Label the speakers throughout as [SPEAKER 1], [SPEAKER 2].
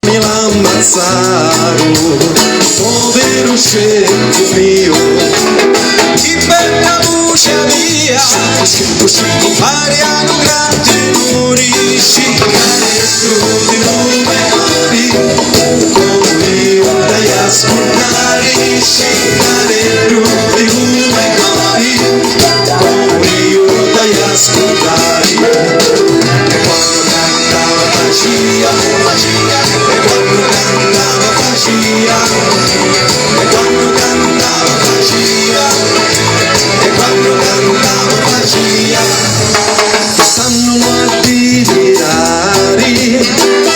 [SPEAKER 1] me l'ammazzarono, povero scempio mio. Che bella voce mia, Mariano Grattinuri, Scicaretto di nome cori, come io dai ascoltare, Scicaretto di nome cori, come io dai ascoltare. E quando cantava Facia, e quando cantava Facia, e quando cantava Facia, e quando cantava Facia, stanno a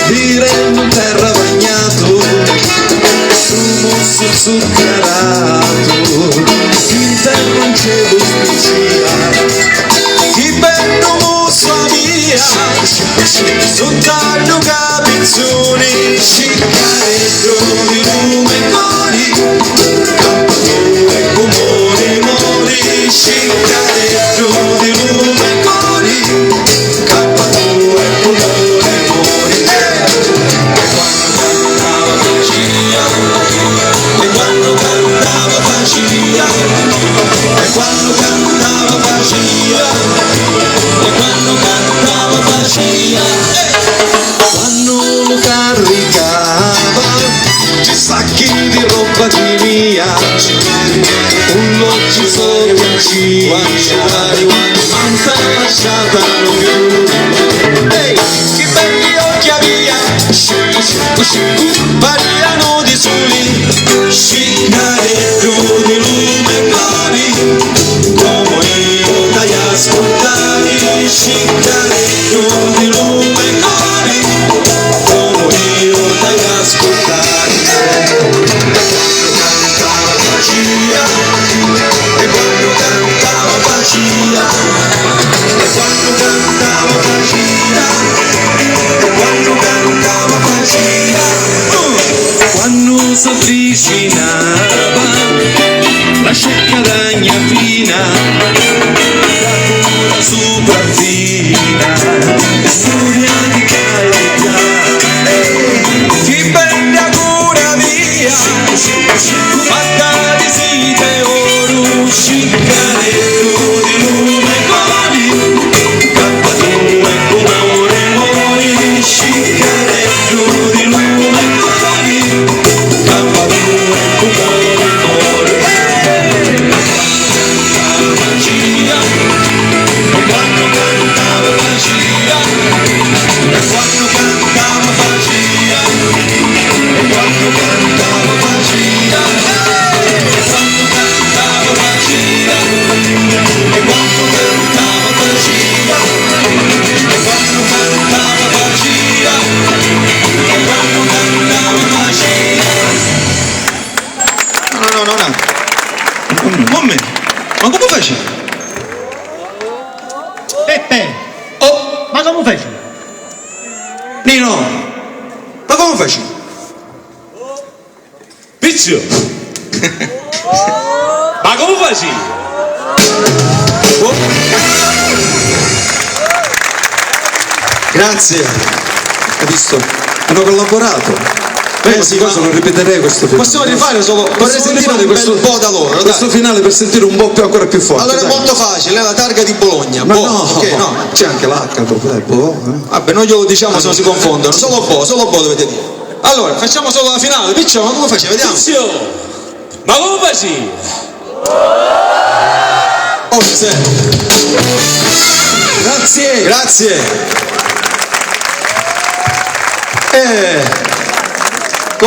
[SPEAKER 1] diremo in terra bagnato, fumo zuccherato, in terra non c'è spizia, che bello mossa mia, soltanto capezzoni, Scicaretto di lume cori, campatore comune mori, Scicaretto di lume cori, campatore comune mori. E quando cantava Facia, e quando cantava Facia, e quando cantava Facia, e quando cantava Facia, quando lo caricava, sacchi di roba di mia, un loccio sopra quanta lasciata non più. Ehi, che belli occhi via, variano di soli, Scicaretto di lume cori, come io dai ascoltare, Scicaretto di lume cori, come io dai ascoltare. E quando cantava Facia, e quando cantava Facia, e quando cantava Facia, quando s'avvicinava la sceccadagna fina, la cura sopraffina, storia di carità, che bella cura mia, fatta di site oro, Scicaretto di lume cori, campatore comune mori, Scicaretto di lume cori, campatore comune mori. E quando cantava Facia, e quando cantava Facia, e quando cantava Facia, e quando cantava Facia, e quando cantava Facia, e quando cantava Facia, e quando cantava Facia. No. Come? Ma come facevi?
[SPEAKER 2] Peppe,
[SPEAKER 1] Oh,
[SPEAKER 2] ma come fai?
[SPEAKER 1] Nino, ma come facevi?
[SPEAKER 3] Pizio! Ma come facevi?
[SPEAKER 1] Oh. Grazie, hai visto? Hanno collaborato. Queste cose non ripeterei questo finale.
[SPEAKER 4] Possiamo rifare solo
[SPEAKER 1] Vorrei sentire
[SPEAKER 4] un bel po' da loro,
[SPEAKER 1] questo
[SPEAKER 4] dai.
[SPEAKER 1] finale per sentire un po' più ancora più forte.
[SPEAKER 4] Allora è
[SPEAKER 1] dai.
[SPEAKER 4] molto facile, è la targa di Bologna.
[SPEAKER 1] Ma
[SPEAKER 4] Bo,
[SPEAKER 1] no,
[SPEAKER 4] ok, no.
[SPEAKER 1] c'è anche l'H dopo, dai, boh.
[SPEAKER 4] Vabbè, noi glielo diciamo se non si confondono. Solo Bo dovete dire. Allora, facciamo solo la finale. Piccio, ma come facciamo? Vediamo.
[SPEAKER 3] Pizio! Ma come facevi?
[SPEAKER 4] Oh, sì.
[SPEAKER 1] Grazie.
[SPEAKER 4] Grazie.